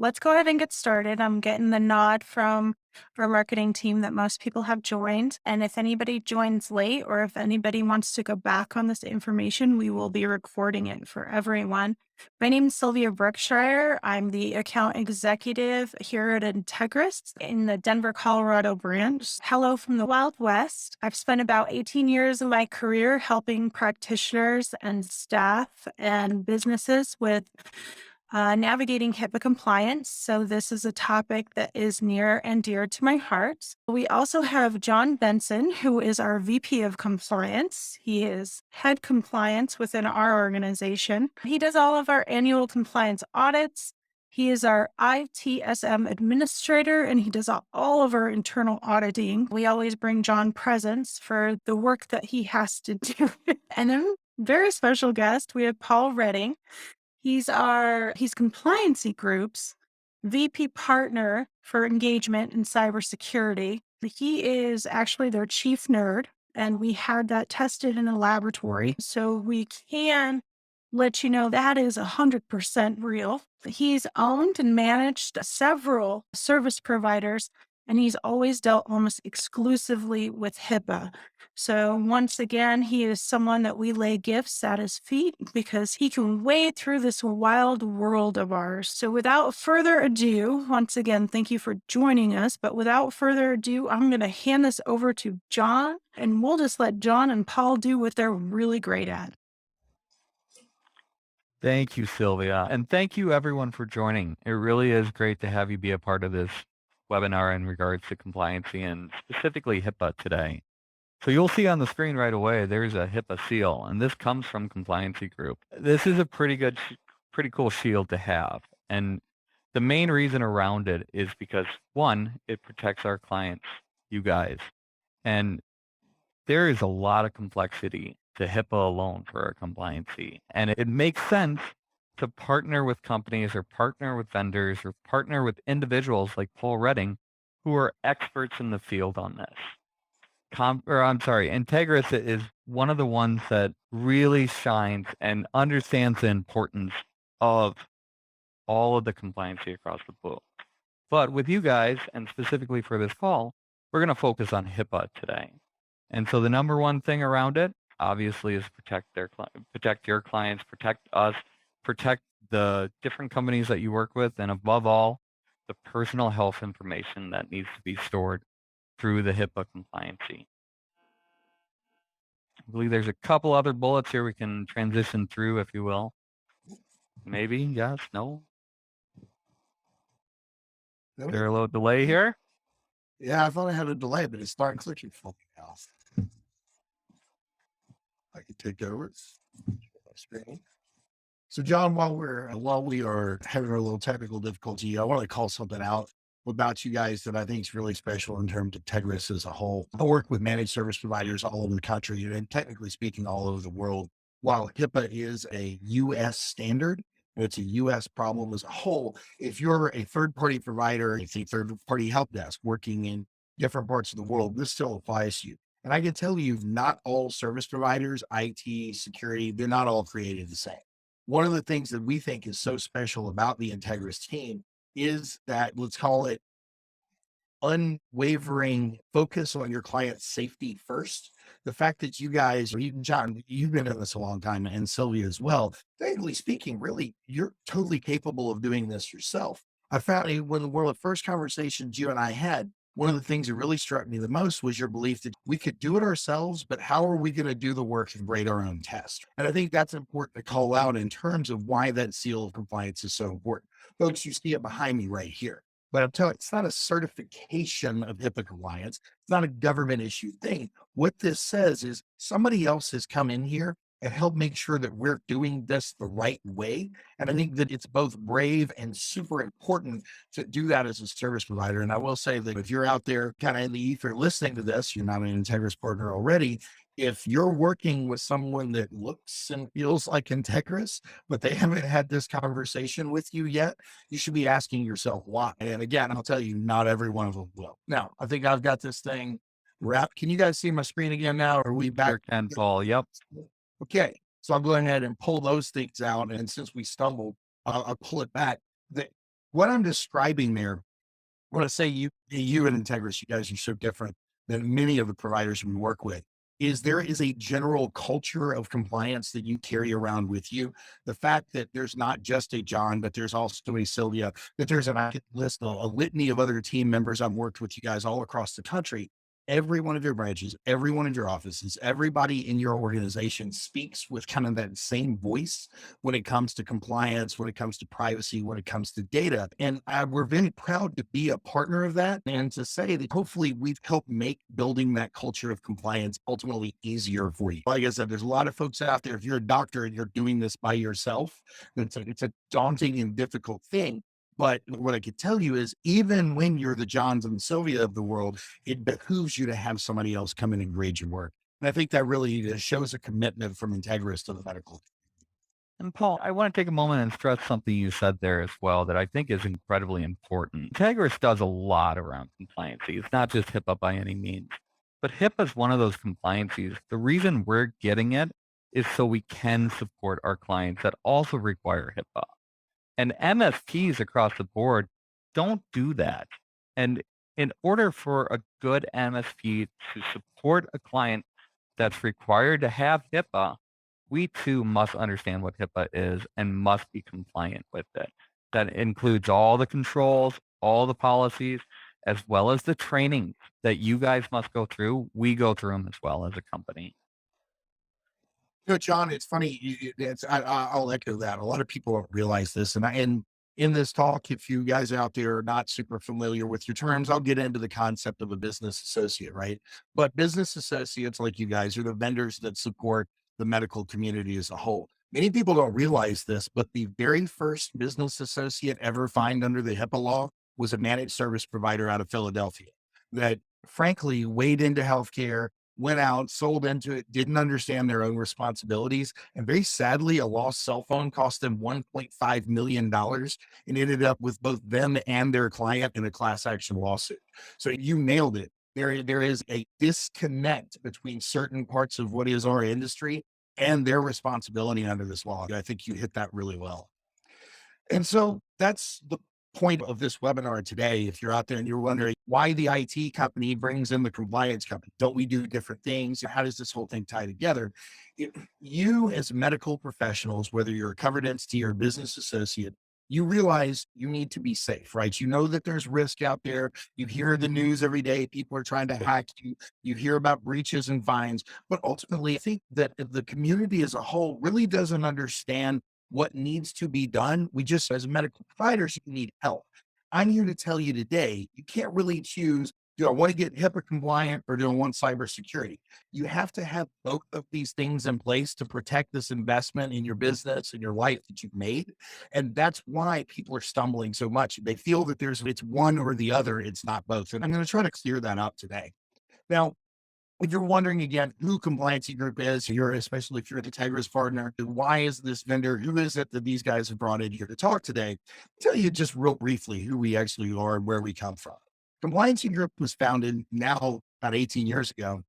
let's go ahead and get started. I'm getting the nod from our marketing team that most people have joined. And if anybody joins late or if anybody wants to go back on this information, we will be recording it for everyone. My name is Sylvia Brookshire. I'm the account executive here at Integris in the Denver, Colorado branch. Hello from the Wild West. I've spent about 18 years of my career helping practitioners and staff and businesses with navigating HIPAA compliance. So, this is a topic that is near and dear to my heart. We also have John Benson, who is our VP of Compliance. He is head compliance within our organization. He does all of our annual compliance audits. He is our ITSM administrator and he does all of our internal auditing. We always bring John presents for the work that he has to do. And then, very special guest, we have Paul Redding. He's Compliancy Group's VP partner for engagement in cybersecurity. He is actually their chief nerd, and we had that tested in a laboratory. So we can let you know that is 100% real. He's owned and managed several service providers, and he's always dealt almost exclusively with HIPAA. So once again, he is someone that we lay gifts at his feet because he can wade through this wild world of ours. So without further ado, once again, thank you for joining us. But without further ado, I'm going to hand this over to John, and we'll just let John and Paul do what they're really great at. Thank you, Sylvia. And thank you everyone for joining. It really is great to have you be a part of this webinar in regards to compliancy and specifically HIPAA today. So you'll see on the screen right away, there's a HIPAA seal, and this comes from Compliancy Group. This is a pretty cool shield to have. And the main reason around it is because, one, it protects our clients, you guys. And there is a lot of complexity to HIPAA alone for our compliancy. And it makes sense to partner with companies or partner with vendors or partner with individuals like Paul Redding, who are experts in the field on this. Integris is one of the ones that really shines and understands the importance of all of the compliancy across the board. But with you guys, and specifically for this call, we're going to focus on HIPAA today. And so the number one thing around it, obviously, is protect your clients, protect us, protect the different companies that you work with, and above all, the personal health information that needs to be stored through the HIPAA compliancy. I believe there's a couple other bullets here we can transition through, if you will. Maybe, yes, no? Is there a little delay here? Yeah, I thought I had a delay, but it's starting clicking for me now. I can take over screen. So, John, while we are having a little technical difficulty, I want to call something out about you guys that I think is really special in terms of Integris as a whole. I work with managed service providers all over the country and technically speaking, all over the world. While HIPAA is a U.S. standard, it's a U.S. problem as a whole. If you're a third-party provider, a third-party help desk working in different parts of the world, this still applies to you. And I can tell you, not all service providers, IT, security, they're not all created the same. One of the things that we think is so special about the Integris team is that, let's call it, unwavering focus on your client's safety first. The fact that you guys, or even John, you've been in this a long time, and Sylvia as well, technically speaking, really, you're totally capable of doing this yourself. I found one of the first conversations you and I had, one of the things that really struck me the most was your belief that we could do it ourselves, but how are we going to do the work and grade our own test? And I think that's important to call out in terms of why that seal of compliance is so important. Folks, you see it behind me right here. But I'm telling you, it's not a certification of HIPAA compliance. It's not a government issued thing. What this says is somebody else has come in here and helped make sure that we're doing this the right way. And I think that it's both brave and super important to do that as a service provider. And I will say that if you're out there kind of in the ether listening to this, you're not an Integris partner already. If you're working with someone that looks and feels like Integris, but they haven't had this conversation with you yet, you should be asking yourself why. And again, I'll tell you, not every one of them will. Now, I think I've got this thing wrapped. Can you guys see my screen again now? Or are we back? Paul, yep. Okay, so I'll go ahead and pull those things out. And since we stumbled, I'll pull it back. What I'm describing there, when I say you and Integris, you guys are so different than many of the providers we work with, is there is a general culture of compliance that you carry around with you. The fact that there's not just a John, but there's also a Sylvia, that there's an I could list a litany of other team members. I've worked with you guys all across the country. Every one of your branches, every one of your offices, everybody in your organization speaks with kind of that same voice when it comes to compliance, when it comes to privacy, when it comes to data. And we're very proud to be a partner of that and to say that hopefully we've helped make building that culture of compliance ultimately easier for you. Like I said, there's a lot of folks out there. If you're a doctor and you're doing this by yourself, it's a daunting and difficult thing. But what I could tell you is, even when you're the Johns and Sylvia of the world, it behooves you to have somebody else come in and grade your work. And I think that really shows a commitment from Integris to the medical. And Paul, I want to take a moment and stress something you said there as well that I think is incredibly important. Integris does a lot around compliancy. It's not just HIPAA by any means, but HIPAA is one of those compliancies. The reason we're getting it is so we can support our clients that also require HIPAA. And MSPs across the board don't do that. And in order for a good MSP to support a client that's required to have HIPAA, we too must understand what HIPAA is and must be compliant with it. That includes all the controls, all the policies, as well as the training that you guys must go through. We go through them as well as a company. John, it's funny. I'll echo that. A lot of people don't realize this, and in this talk, if you guys out there are not super familiar with your terms, I'll get into the concept of a business associate, right? But business associates like you guys are the vendors that support the medical community as a whole. Many people don't realize this, but the very first business associate ever fined under the HIPAA law was a managed service provider out of Philadelphia that frankly weighed into healthcare, went out, sold into it, didn't understand their own responsibilities. And very sadly, a lost cell phone cost them $1.5 million and ended up with both them and their client in a class action lawsuit. So you nailed it. There is a disconnect between certain parts of what is our industry and their responsibility under this law. I think you hit that really well. And so that's the point of this webinar today. If you're out there and you're wondering why the IT company brings in the compliance company, don't we do different things? How does this whole thing tie together? You as medical professionals, whether you're a covered entity or a business associate, you realize you need to be safe, right? You know that there's risk out there. You hear the news every day. People are trying to hack you. You hear about breaches and fines. But ultimately, I think that the community as a whole really doesn't understand what needs to be done. We just, as medical providers, you need help. I'm here to tell you today, you can't really choose, do I want to get HIPAA compliant or do I want cybersecurity? You have to have both of these things in place to protect this investment in your business and your life that you've made. And that's why people are stumbling so much. They feel that it's one or the other, it's not both. And I'm going to try to clear that up today. Now, if you're wondering again who Compliancy Group is, especially if you're an Integris partner, why is this vendor, who is it that these guys have brought in here to talk today? I'll tell you just real briefly who we actually are and where we come from. Compliancy Group was founded now about 18 years ago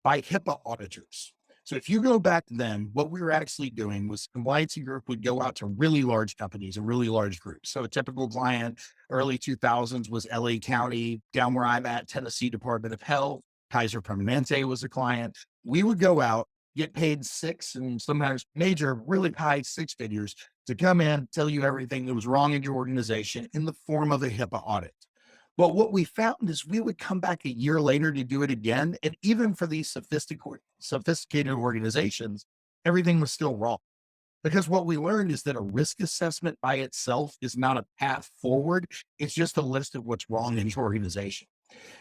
by HIPAA auditors. So if you go back then, what we were actually doing was Compliancy Group would go out to really large companies and really large groups. So a typical client, early 2000s was LA County, down where I'm at, Tennessee Department of Health. Kaiser Permanente was a client. We would go out, get paid six and sometimes major, really high six figures to come in, tell you everything that was wrong in your organization in the form of a HIPAA audit. But what we found is we would come back a year later to do it again. And even for these sophisticated organizations, everything was still wrong. Because what we learned is that a risk assessment by itself is not a path forward. It's just a list of what's wrong in your organization.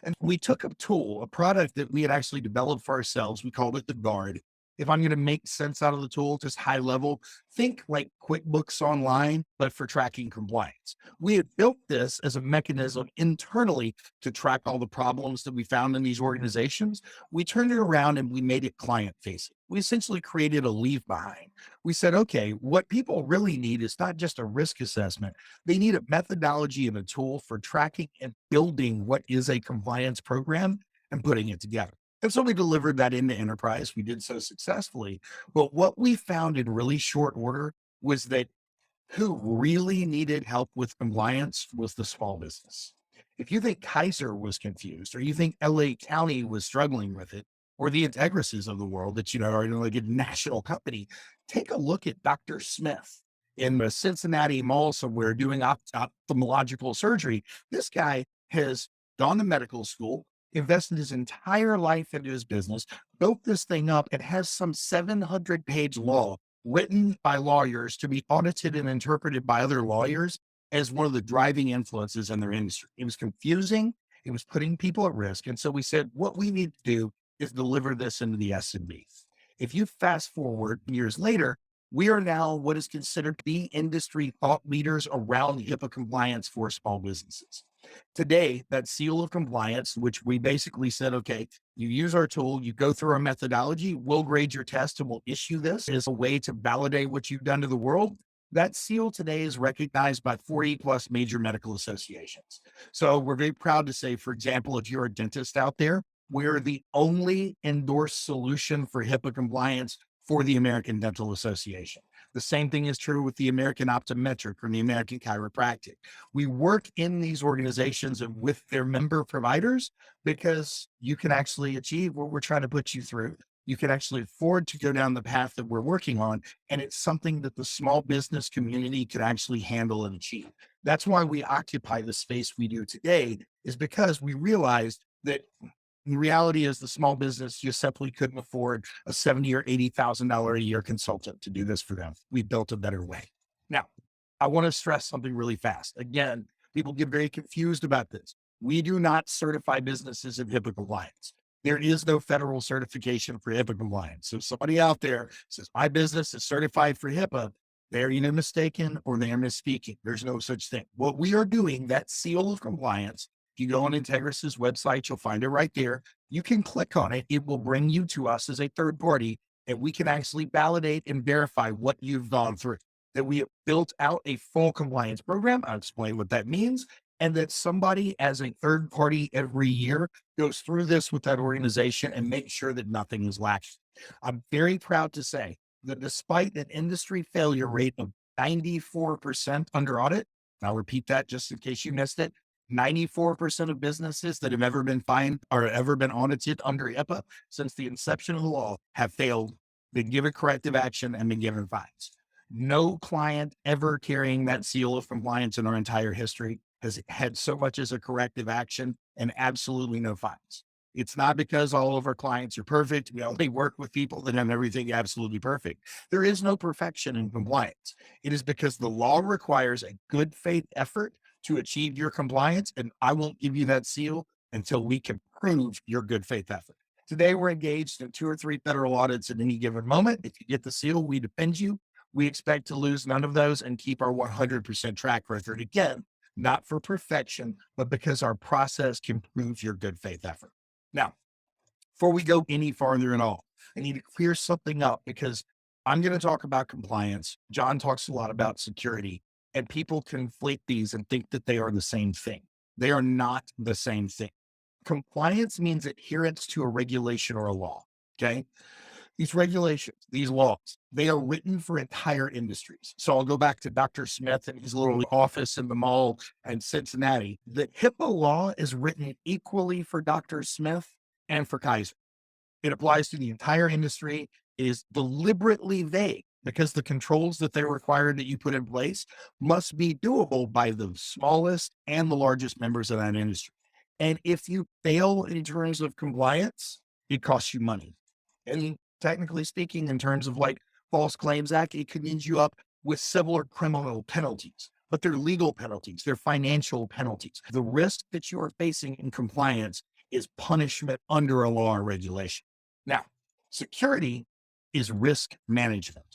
And we took a tool, a product that we had actually developed for ourselves. We called it the Guard. If I'm going to make sense out of the tool, just high level, think like QuickBooks Online, but for tracking compliance. We had built this as a mechanism internally to track all the problems that we found in these organizations. We turned it around and we made it client facing. We essentially created a leave behind. We said, okay, what people really need is not just a risk assessment. They need a methodology and a tool for tracking and building what is a compliance program and putting it together. And so we delivered that into enterprise. We did so successfully. But what we found in really short order was that Who really needed help with compliance was the small business. If you think Kaiser was confused, or you think LA County was struggling with it, or the Integrises of the world that are like a national company, take a look at Dr. Smith in the Cincinnati Mall somewhere doing ophthalmological surgery. This guy has gone to medical school, invested his entire life into his business, built this thing up, and has some 700-page law written by lawyers to be audited and interpreted by other lawyers as one of the driving influences in their industry. It was confusing. It was putting people at risk. And so we said, what we need to do is deliver this into the SMB. If you fast forward years later, we are now what is considered the industry thought leaders around HIPAA compliance for small businesses. Today, that seal of compliance, which we basically said, okay, you use our tool, you go through our methodology, we'll grade your test and we'll issue this as a way to validate what you've done to the world. That seal today is recognized by 40 plus major medical associations. So we're very proud to say, for example, if you're a dentist out there, we're the only endorsed solution for HIPAA compliance for the American Dental Association. The same thing is true with the American Optometric or the American Chiropractic. We work in these organizations and with their member providers because you can actually achieve what we're trying to put you through. You can actually afford to go down the path that we're working on. And it's something that the small business community can actually handle and achieve. That's why we occupy the space we do today, is because we realized that the reality is the small business just simply couldn't afford a $70,000 or $80,000 a year consultant to do this for them. We built a better way. Now, I want to stress something really fast. Again, people get very confused about this. We do not certify businesses in HIPAA compliance. There is no federal certification for HIPAA compliance. So if somebody out there says, my business is certified for HIPAA, they're either mistaken or they're misspeaking. There's no such thing. What we are doing, that seal of compliance, if you go on Integris's website, you'll find it right there. You can click on it. It will bring you to us as a third party, and we can actually validate and verify what you've gone through, that we have built out a full compliance program. I'll explain what that means. And that somebody as a third party every year goes through this with that organization and makes sure that nothing is lacking. I'm very proud to say that despite an industry failure rate of 94% under audit, and I'll repeat that just in case you missed it, 94% of businesses that have ever been fined or ever been audited under HIPAA since the inception of the law have failed, been given corrective action, and been given fines. No client ever carrying that seal of compliance in our entire history has had so much as a corrective action and absolutely no fines. It's not because all of our clients are perfect. We only work with people that have everything absolutely perfect. There is no perfection in compliance. It is because the law requires a good faith effort to achieve your compliance. And I won't give you that seal until we can prove your good faith effort. Today, we're engaged in 2 or 3 federal audits at any given moment. If you get the seal, we defend you. We expect to lose none of those and keep our 100% track record. Again, not for perfection, but because our process can prove your good faith effort. Now, before we go any farther at all, I need to clear something up because I'm going to talk about compliance. John talks a lot about security, and people conflate these and think that they are the same thing. They are not the same thing. Compliance means adherence to a regulation or a law. Okay. These regulations, these laws, they are written for entire industries. So I'll go back to Dr. Smith and his little office in the mall in Cincinnati. The HIPAA law is written equally for Dr. Smith and for Kaiser. It applies to the entire industry. It is deliberately vague because the controls that they require that you put in place must be doable by the smallest and the largest members of that industry. And if you fail in terms of compliance, it costs you money. And technically speaking, in terms of like False Claims Act, it could end you up with civil or criminal penalties, but they're legal penalties, they're financial penalties. The risk that you are facing in compliance is punishment under a law or regulation. Now, security is risk management.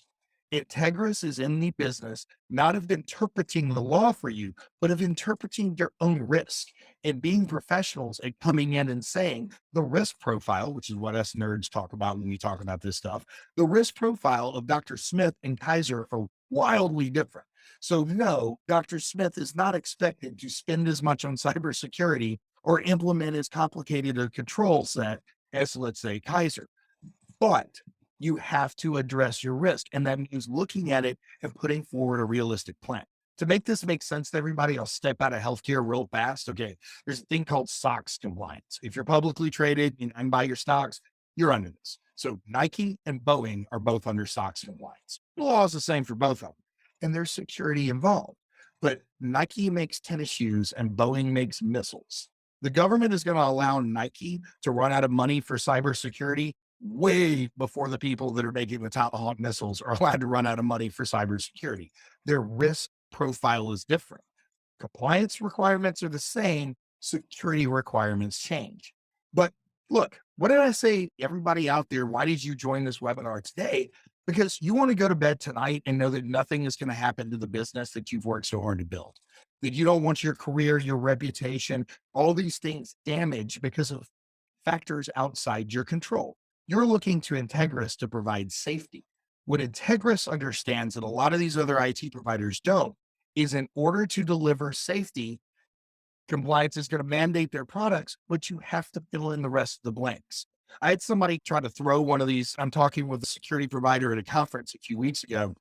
Integris is in the business not of interpreting the law for you, but of interpreting your own risk and being professionals and coming in and saying the risk profile, which is what us nerds talk about when we talk about this stuff. The risk profile of Dr. Smith and Kaiser are wildly different. So no, Dr. Smith is not expected to spend as much on cybersecurity or implement as complicated a control set as, let's say, Kaiser. But You have to address your risk. And that means looking at it and putting forward a realistic plan. To make this make sense to everybody, I'll step out of healthcare real fast. Okay. There's a thing called SOX compliance. If you're publicly traded and buy your stocks, you're under this. So Nike and Boeing are both under SOX compliance. The law is the same for both of them, and there's security involved. But Nike makes tennis shoes and Boeing makes missiles. The government is going to allow Nike to run out of money for cybersecurity way before the people that are making the Tomahawk missiles are allowed to run out of money for cybersecurity. Their risk profile is different. Compliance requirements are the same, security requirements change. But look, what did I say, everybody out there? Why did you join this webinar today? Because you want to go to bed tonight and know that nothing is going to happen to the business that you've worked so hard to build. That you don't want your career, your reputation, all these things damaged because of factors outside your control. You're looking to Integris to provide safety. What Integris understands that a lot of these other IT providers don't is, in order to deliver safety, compliance is going to mandate their products, but you have to fill in the rest of the blanks. I had somebody try to throw one of these. I'm talking with a security provider at a conference a few weeks ago.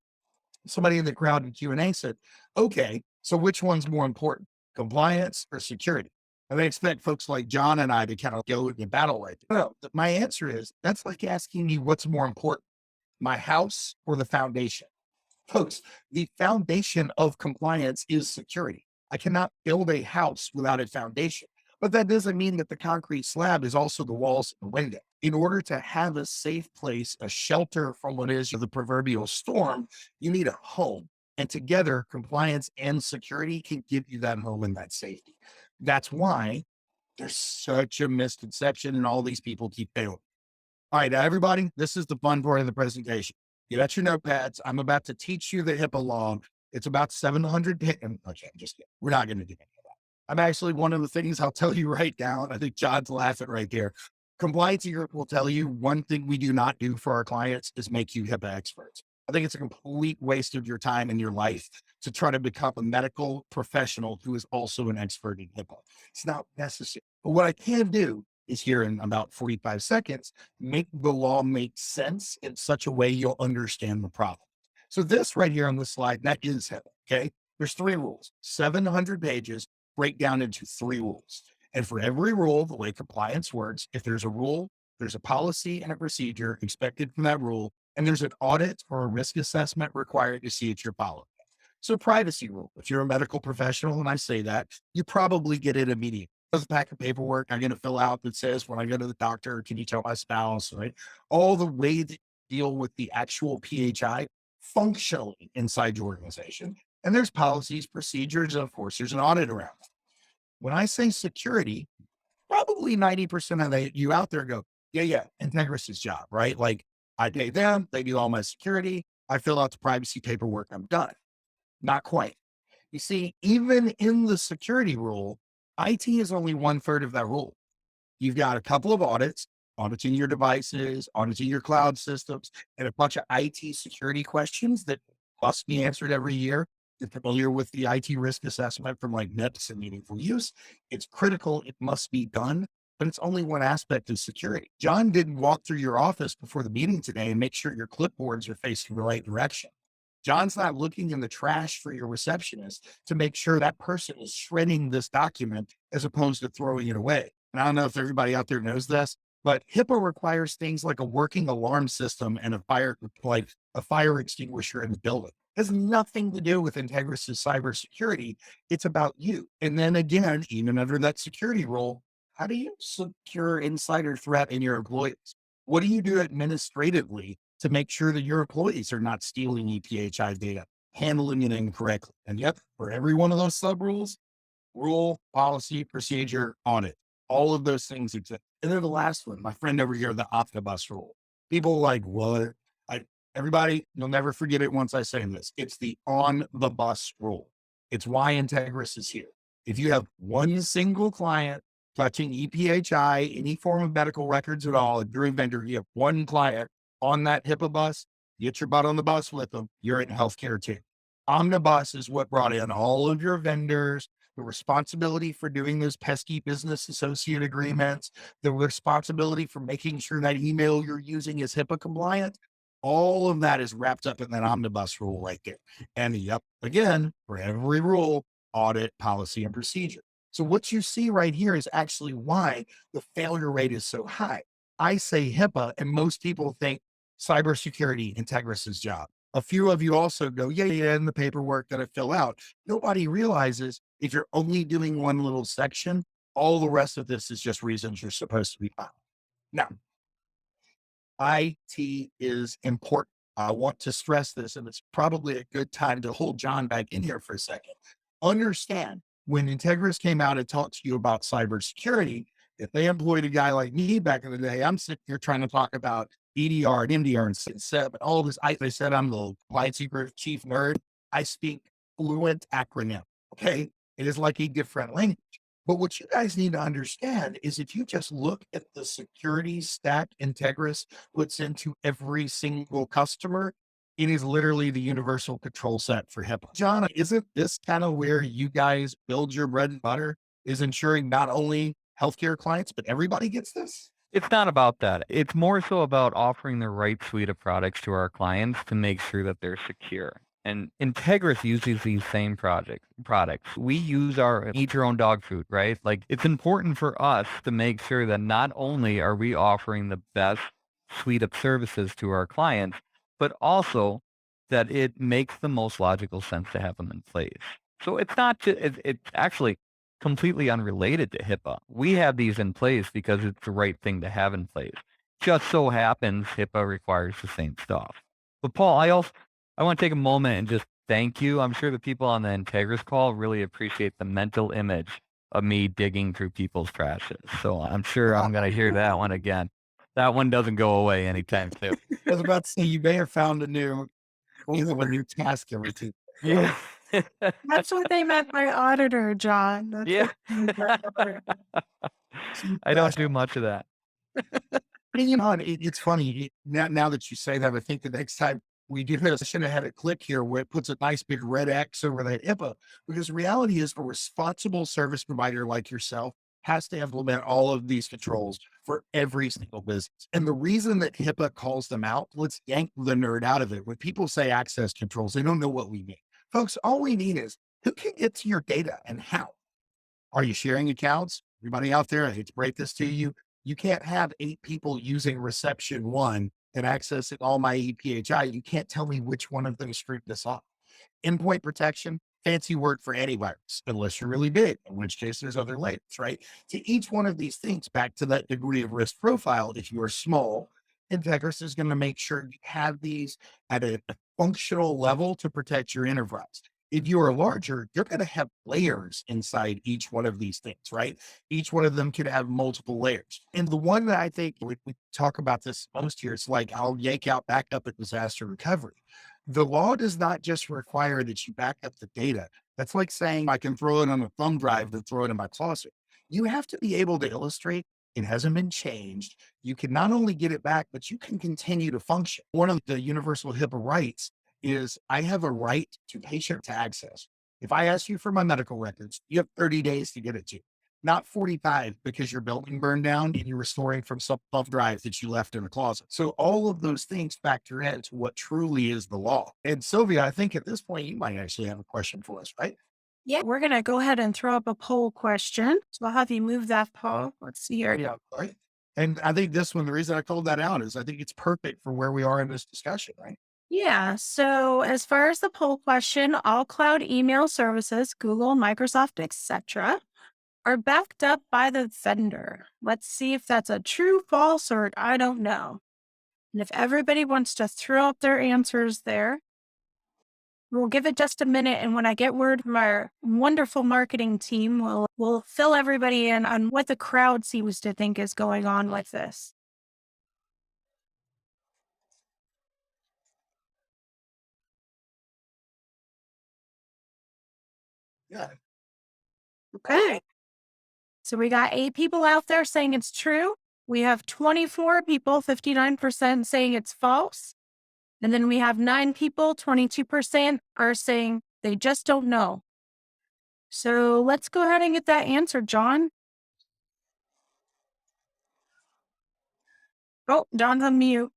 Somebody in the crowd in Q&A said, okay, so which one's more important, compliance or security? And they expect folks like John and I to kind of go in battle like, no, my answer is, that's like asking me what's more important, my house or the foundation. Folks, the foundation of compliance is security. I cannot build a house without a foundation, but that doesn't mean that the concrete slab is also the walls and the window. In order to have a safe place, a shelter from what is the proverbial storm, you need a home. And together, compliance and security can give you that home and that safety. That's why there's such a misconception, and all these people keep failing. All right, now everybody, this is the fun part of the presentation. Get out your notepads. I'm about to teach you the HIPAA law. It's about 700. Okay, just kidding. We're not going to do any of that. I'm actually, one of the things I'll tell you right now, I think John's laughing right there. Compliancy Group will tell you one thing we do not do for our clients is make you HIPAA experts. I think it's a complete waste of your time and your life to try to become a medical professional who is also an expert in HIPAA. It's not necessary. But what I can do is, here in about 45 seconds, make the law make sense in such a way you'll understand the problem. So this right here on this slide, that is HIPAA, okay? There's 3 rules, 700 pages, break down into 3 rules. And for every rule, the way compliance works, if there's a rule, there's a policy and a procedure expected from that rule, and there's an audit or a risk assessment required to see if you're following it. So privacy rule, if you're a medical professional, and I say that, you probably get it immediately. There's a pack of paperwork I'm going to fill out that says, when I go to the doctor, can you tell my spouse, right? All the way to deal with the actual PHI functionally inside your organization. And there's policies, procedures, and of course, there's an audit around it. When I say security, probably 90% of you out there go, yeah, Integris' job, right? Like, I pay them, they do all my security, I fill out the privacy paperwork, I'm done. Not quite. You see, even in the security rule, IT is only 1/3 of that rule. You've got a couple of audits, auditing your devices, auditing your cloud systems, and a bunch of IT security questions that must be answered every year. You're familiar with the IT risk assessment from like NIPS and meaningful use. It's critical. It must be done, but it's only one aspect of security. John didn't walk through your office before the meeting today and make sure your clipboards are facing the right direction. John's not looking in the trash for your receptionist to make sure that person is shredding this document as opposed to throwing it away. And I don't know if everybody out there knows this, but HIPAA requires things like a working alarm system and a fire extinguisher in the building. It has nothing to do with Integris' cybersecurity. It's about you. And then again, even under that security rule, how do you secure insider threat in your employees? What do you do administratively to make sure that your employees are not stealing EPHI data, handling it incorrectly? And yep, for every one of those sub rules, rule, policy, procedure, audit, all of those things exist. And then the last one, my friend over here, the omnibus rule. People are like, what? Everybody, you'll never forget it once I say this. It's the on the bus rule. It's why Integris is here. If you have one single client touching EPHI, any form of medical records at all, if you're a vendor, you have one client on that HIPAA bus, get your butt on the bus with them, you're in healthcare too. Omnibus is what brought in all of your vendors, the responsibility for doing those pesky business associate agreements, the responsibility for making sure that email you're using is HIPAA compliant. All of that is wrapped up in that omnibus rule right there. And yep, again, for every rule, audit, policy, and procedure. So what you see right here is actually why the failure rate is so high. I say HIPAA, and most people think cybersecurity, Integris's job. A few of you also go, yeah, yeah, in the paperwork that I fill out. Nobody realizes if you're only doing one little section, all the rest of this is just reasons you're supposed to be filed. Now, IT is important. I want to stress this, and it's probably a good time to hold John back in here for a second. Understand when Integris came out and talked to you about cybersecurity, if they employed a guy like me back in the day, I'm sitting here trying to talk about EDR and MDR and SIP and all this. I said I'm the Compliancy Group chief nerd. I speak fluent acronym. Okay. It is like a different language. But what you guys need to understand is if you just look at the security stack Integris puts into every single customer, it is literally the universal control set for HIPAA. John, isn't this kind of where you guys build your bread and butter, is ensuring not only healthcare clients, but everybody gets this? It's not about that. It's more so about offering the right suite of products to our clients to make sure that they're secure. And Integris uses these same products. We use our eat your own dog food, right? Like it's important for us to make sure that not only are we offering the best suite of services to our clients, but also that it makes the most logical sense to have them in place. So it's not just, it's actually completely unrelated to HIPAA. We have these in place because it's the right thing to have in place. Just so happens HIPAA requires the same stuff. But Paul, I want to take a moment and just thank you. I'm sure the people on the Integris call really appreciate the mental image of me digging through people's trashes. So I'm sure I'm going to hear that one again. That one doesn't go away anytime soon. I was about to say you may have found a new task every two. Yeah. That's what they meant by auditor, John. That's Yeah. what I don't do much of that. You know, it's funny now that you say that. I think the next time we do this, I should have had a click here where it puts a nice big red X over that HIPAA, because the reality is a responsible service provider like yourself has to implement all of these controls for every single business. And the reason that HIPAA calls them out, let's yank the nerd out of it. When people say access controls, they don't know what we mean. Folks, all we mean is who can get to your data and how. Are you sharing accounts? Everybody out there, I hate to break this to you. You can't have 8 people using reception one and accessing all my EPHI. You can't tell me which one of them screwed this up. Endpoint protection, fancy word for antivirus, unless you're really big, in which case there's other layers, right? To each one of these things, back to that degree of risk profile, if you are small, Integris is going to make sure you have these at a functional level to protect your enterprise. If you are larger, you're going to have layers inside each one of these things, right? Each one of them could have multiple layers. And the one that I think we talk about this most here, it's like I'll yank out backup and disaster recovery. The law does not just require that you back up the data. That's like saying I can throw it on a thumb drive and throw it in my closet. You have to be able to illustrate it hasn't been changed. You can not only get it back, but you can continue to function. One of the universal HIPAA rights is I have a right to patient to access. If I ask you for my medical records, you have 30 days to get it to, not 45 because your building burned down and you're restoring from some thumb drive that you left in a closet. So all of those things factor into what truly is the law. And Sylvia, I think at this point, you might actually have a question for us, right? Yeah, we're going to go ahead and throw up a poll question. So I'll have you move that poll. Let's see here. Yeah. Right. And I think this one, the reason I called that out is I think it's perfect for where we are in this discussion, right? Yeah. So as far as the poll question, all cloud email services, Google, Microsoft, etc., are backed up by the vendor. Let's see if that's a true, false, or I don't know. And if everybody wants to throw up their answers there, we'll give it just a minute. And when I get word from our wonderful marketing team, we'll fill everybody in on what the crowd seems to think is going on with this. Yeah. Okay. So we got 8 people out there saying it's true. We have 24 people, 59% saying it's false. And then we have 9 people, 22% are saying they just don't know. So let's go ahead and get that answered, John. Oh, John's on mute.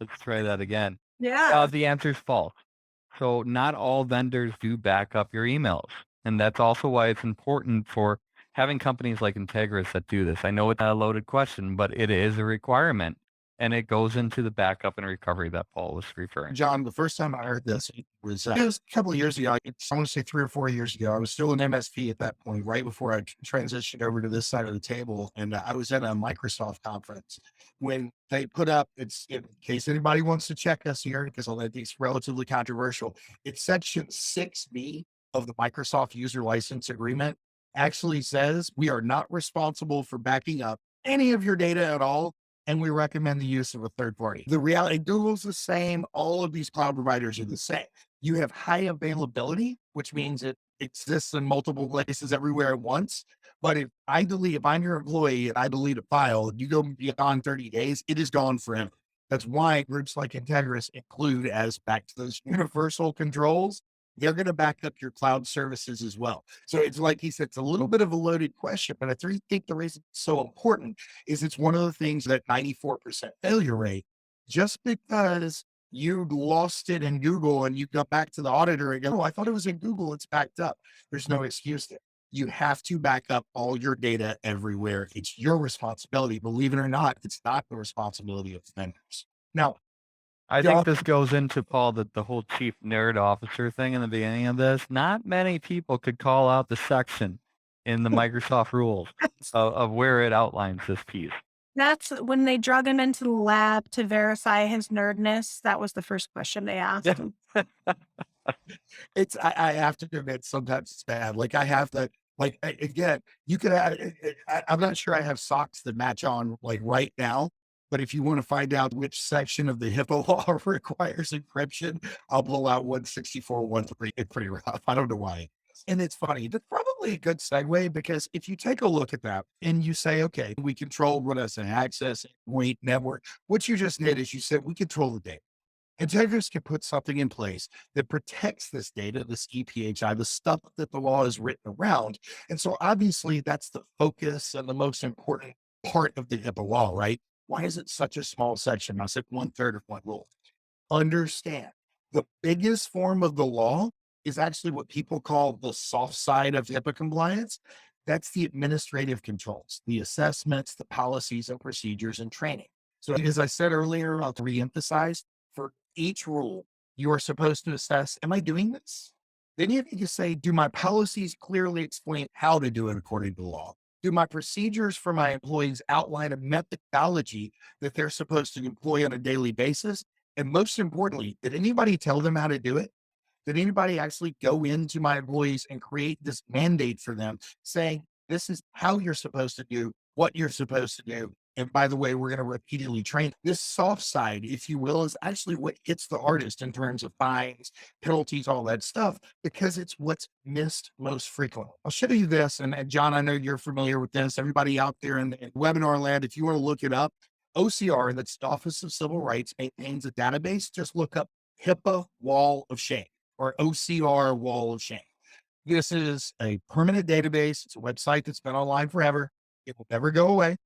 Let's try that again. Yeah. The answer is false. So not all vendors do back up your emails. And that's also why it's important for having companies like Integris that do this. I know it's a loaded question, but it is a requirement. And it goes into the backup and recovery that Paul was referring to. John, the first time I heard this it was a couple of years ago. I want to say 3 or 4 years ago. I was still an MSP at that point, right before I transitioned over to this side of the table. And I was at a Microsoft conference when they put up, it's in case anybody wants to check us here, because I think it's relatively controversial. It's section 6B of the Microsoft user license agreement actually says we are not responsible for backing up any of your data at all, and we recommend the use of a third party. The reality, Google's the same. All of these cloud providers are the same. You have high availability, which means it exists in multiple places everywhere at once. But if I'm your employee and I delete a file, and you go beyond 30 days, it is gone forever. That's why groups like Integris include, as back to those universal controls, they're going to back up your cloud services as well. So it's like he said, it's a little bit of a loaded question, but I think the reason it's so important is it's one of the things that 94% failure rate, just because you lost it in Google and you go back to the auditor and go, oh, I thought it was in Google, it's backed up. There's no excuse there. You have to back up all your data everywhere. It's your responsibility. Believe it or not, it's not the responsibility of vendors. Now, I y'all, think this goes into, Paul, the whole chief nerd officer thing in the beginning of this. Not many people could call out the section in the Microsoft rules of where it outlines this piece. That's when they drug him into the lab to verify his nerdness. That was the first question they asked him. I have to admit, sometimes it's bad. Like I have to, again, you could have, I'm not sure I have socks that match on like right now, but if you want to find out which section of the HIPAA law requires encryption, I'll blow out 164.1.3. It's pretty rough. I don't know why. And it's funny. That's probably a good segue, because if you take a look at that and you say, okay, we control what I say, access, point, network, what you just did is you said we control the data. Integris can put something in place that protects this data, this EPHI, the stuff that the law is written around. And so obviously that's the focus and the most important part of the HIPAA law, right? Why is it such a small section? I said 1/3 of one rule. Understand, the biggest form of the law is actually what people call the soft side of HIPAA compliance. That's the administrative controls, the assessments, the policies and procedures and training. So as I said earlier, I'll reemphasize, for each rule, you are supposed to assess, am I doing this? Then you need to say, do my policies clearly explain how to do it according to law? Do my procedures for my employees outline a methodology that they're supposed to employ on a daily basis? And most importantly, did anybody tell them how to do it? Did anybody actually go into my employees and create this mandate for them saying, this is how you're supposed to do what you're supposed to do? And by the way, we're going to repeatedly train. This soft side, if you will, is actually what hits the hardest in terms of fines, penalties, all that stuff, because it's what's missed most frequently. I'll show you this. And John, I know you're familiar with this. Everybody out there in webinar land, if you want to look it up, OCR, that's the Office of Civil Rights, maintains a database. Just look up HIPAA Wall of Shame or OCR Wall of Shame. This is a permanent database. It's a website that's been online forever. It will never go away.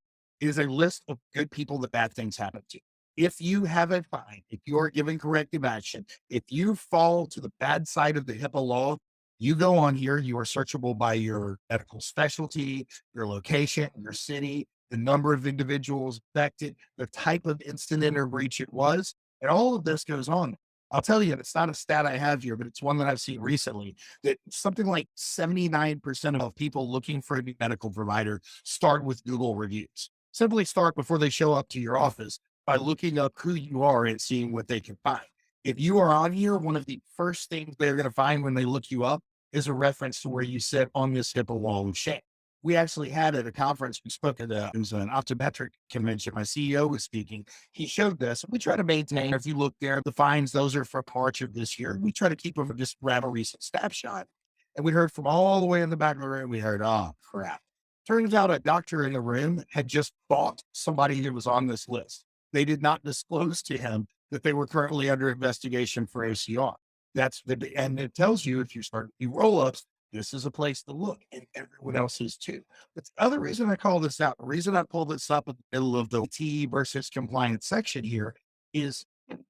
It is a list of good people that bad things happen to. If you have a fine, if you are given corrective action, if you fall to the bad side of the HIPAA law, you go on here, you are searchable by your medical specialty, your location, your city, the number of individuals affected, the type of incident or breach it was, and all of this goes on. I'll tell you, it's not a stat I have here, but it's one that I've seen recently, that something like 79% of people looking for a new medical provider start with Google reviews. Simply start before they show up to your office by looking up who you are and seeing what they can find. If you are on here, one of the first things they're going to find when they look you up is a reference to where you sit on this HIPAA wall of shame. We actually had at a conference, we spoke at it was an optometric convention. My CEO was speaking. He showed this. We try to maintain, if you look there, the fines, those are for March of this year. We try to keep them, just grab a recent snapshot. And we heard from all the way in the back of the room, we heard, oh, crap. Turns out a doctor in the room had just bought somebody that was on this list. They did not disclose to him that they were currently under investigation for ACR. And it tells you if you start the roll-ups, this is a place to look, and everyone else is too. But the other reason I call this out, the reason I pull this up in the middle of the T versus compliance section here is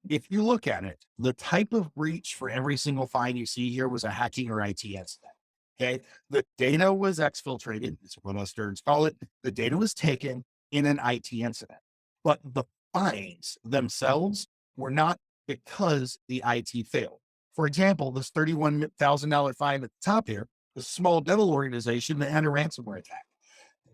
if you look at it, the type of breach for every single fine you see here was a hacking or IT incident. Okay. The data was exfiltrated. It's what us nerds call it. The data was taken in an IT incident, but the fines themselves were not because the IT failed. For example, this $31,000 fine at the top here, a small dental organization that had a ransomware attack.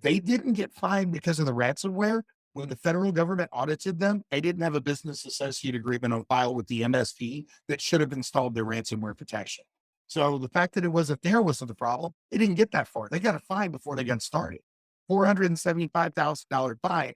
They didn't get fined because of the ransomware. When the federal government audited them, they didn't have a business associate agreement on file with the MSP that should have installed their ransomware protection. So the fact that it wasn't there wasn't the problem. They didn't get that far. They got a fine before they got started. $475,000 fine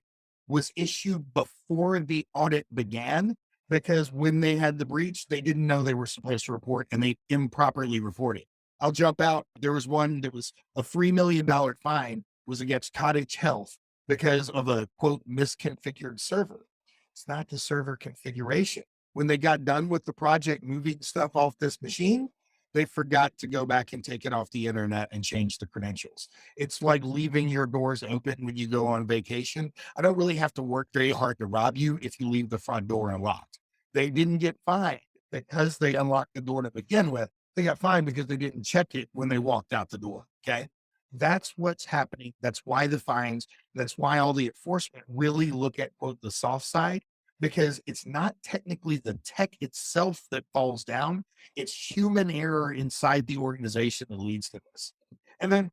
was issued before the audit began because when they had the breach, they didn't know they were supposed to report and they improperly reported. I'll jump out. There was one that was a $3 million fine was against Cottage Health because of a quote misconfigured server. It's not the server configuration. When they got done with the project moving stuff off this machine, they forgot to go back and take it off the internet and change the credentials. It's like leaving your doors open when you go on vacation. I don't really have to work very hard to rob you if you leave the front door unlocked. They didn't get fined because they unlocked the door to begin with. They got fined because they didn't check it when they walked out the door. Okay. That's what's happening. That's why the fines, that's why all the enforcement really look at quote the soft side, because it's not technically the tech itself that falls down. It's human error inside the organization that leads to this. And then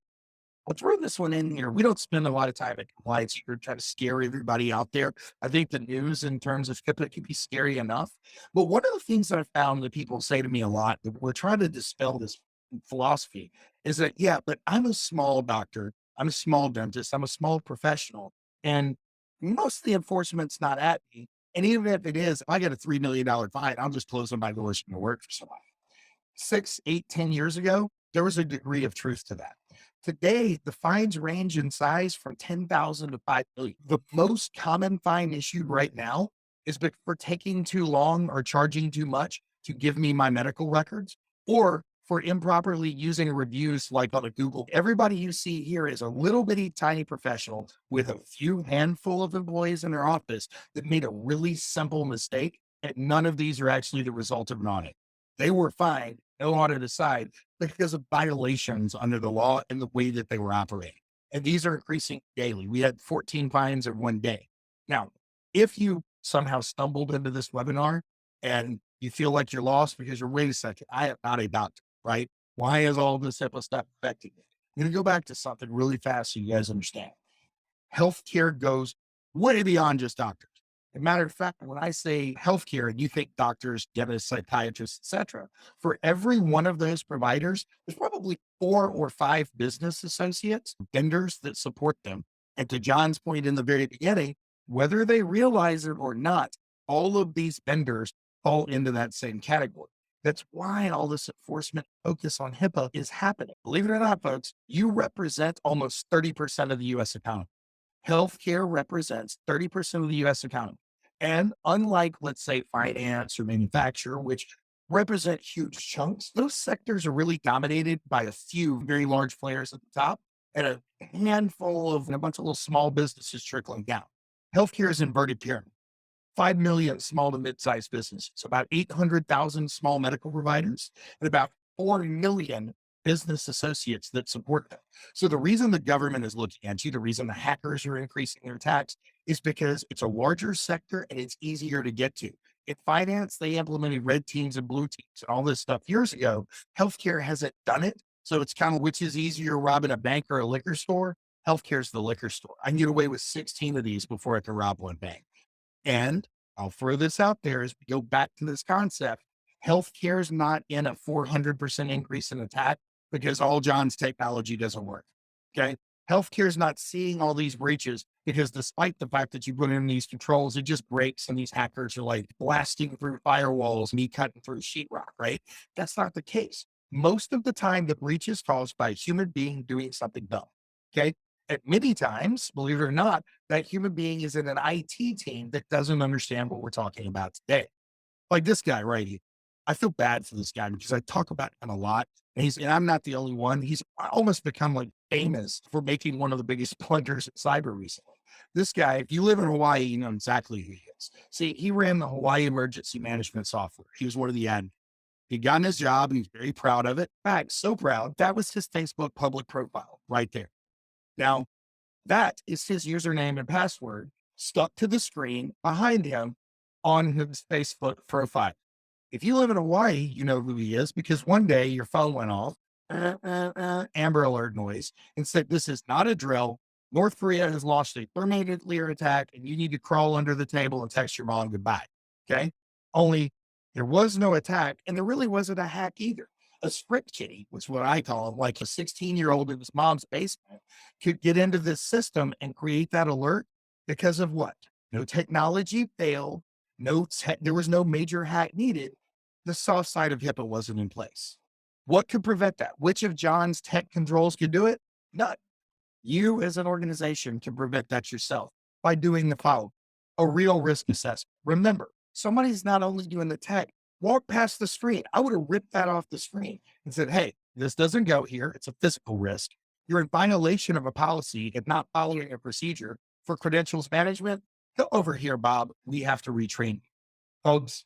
I'll throw this one in here. We don't spend a lot of time at compliance here trying to scare everybody out there. I think the news in terms of HIPAA can be scary enough. But one of the things that I found that people say to me a lot, that we're trying to dispel this philosophy is that, yeah, but I'm a small doctor. I'm a small dentist. I'm a small professional. And most of the enforcement's not at me. And even if it is, if I get a $3 million fine, I'm just closing my doors from work for somebody. 6, 8, 10 years ago, there was a degree of truth to that. Today, the fines range in size from 10,000 to 5 million. The most common fine issued right now is for taking too long or charging too much to give me my medical records or for improperly using reviews like on a Google. Everybody you see here is a little bitty tiny professional with a few handful of employees in their office that made a really simple mistake. And none of these are actually the result of an audit. They were fined, no audit aside, because of violations under the law and the way that they were operating. And these are increasing daily. We had 14 fines in one day. Now, if you somehow stumbled into this webinar and you feel like you're lost because you're, wait a second, I am not a doctor, right? Why is all this HIPAA stuff affecting me? I'm going to go back to something really fast so you guys understand. Healthcare goes way beyond just doctors. As a matter of fact, when I say healthcare and you think doctors, dentists, psychiatrists, etc., for every one of those providers, there's probably 4 or 5 business associates, vendors that support them. And to John's point in the very beginning, whether they realize it or not, all of these vendors fall into that same category. That's why all this enforcement focus on HIPAA is happening. Believe it or not, folks, you represent almost 30% of the US economy. Healthcare represents 30% of the US economy. And unlike, let's say, finance or manufacture, which represent huge chunks, those sectors are really dominated by a few very large players at the top and a handful of and a bunch of little small businesses trickling down. Healthcare is inverted pyramid. 5 million small to mid-sized businesses, about 800,000 small medical providers, and about 4 million business associates that support them. So the reason the government is looking at you, the reason the hackers are increasing their attacks is because it's a larger sector and it's easier to get to. In finance, they implemented red teams and blue teams and all this stuff years ago. Healthcare hasn't done it. So it's kind of which is easier, robbing a bank or a liquor store? Healthcare is the liquor store. I can get away with 16 of these before I can rob one bank. And I'll throw this out there as we go back to this concept. Healthcare is not in a 400% increase in attack because all John's technology doesn't work. Okay. Healthcare is not seeing all these breaches because despite the fact that you put in these controls, it just breaks and these hackers are like blasting through firewalls, me cutting through sheetrock, right? That's not the case. Most of the time, the breach is caused by a human being doing something dumb. Okay. And many times, believe it or not, that human being is in an IT team that doesn't understand what we're talking about today. Like this guy right here. I feel bad for this guy because I talk about him a lot. And I'm not the only one. He's almost become like famous for making one of the biggest blunders in cyber recently. This guy, if you live in Hawaii, you know exactly who he is. See, he ran the Hawaii emergency management software. He was one of the admins. He got his job and he's very proud of it. In fact, so proud. That was his Facebook public profile right there. Now, that is his username and password stuck to the screen behind him on his Facebook profile. If you live in Hawaii, you know who he is because one day your phone went off, Amber Alert noise, and said, "This is not a drill. North Korea has launched a thermonuclear attack, and you need to crawl under the table and text your mom goodbye." Okay. Only there was no attack, and there really wasn't a hack either. A script kiddie was what I call him, like a 16-year-old in his mom's basement could get into this system and create that alert because of what? No technology failed. There was no major hack needed. The soft side of HIPAA wasn't in place. What could prevent that? Which of John's tech controls could do it? None. You as an organization can prevent that yourself by doing the following: a real risk assessment. Remember, somebody's not only doing the tech, walk past the screen. I would have ripped that off the screen and said, "Hey, this doesn't go here. It's a physical risk. You're in violation of a policy if not following a procedure for credentials management. Go over here, Bob. We have to retrain you." Folks,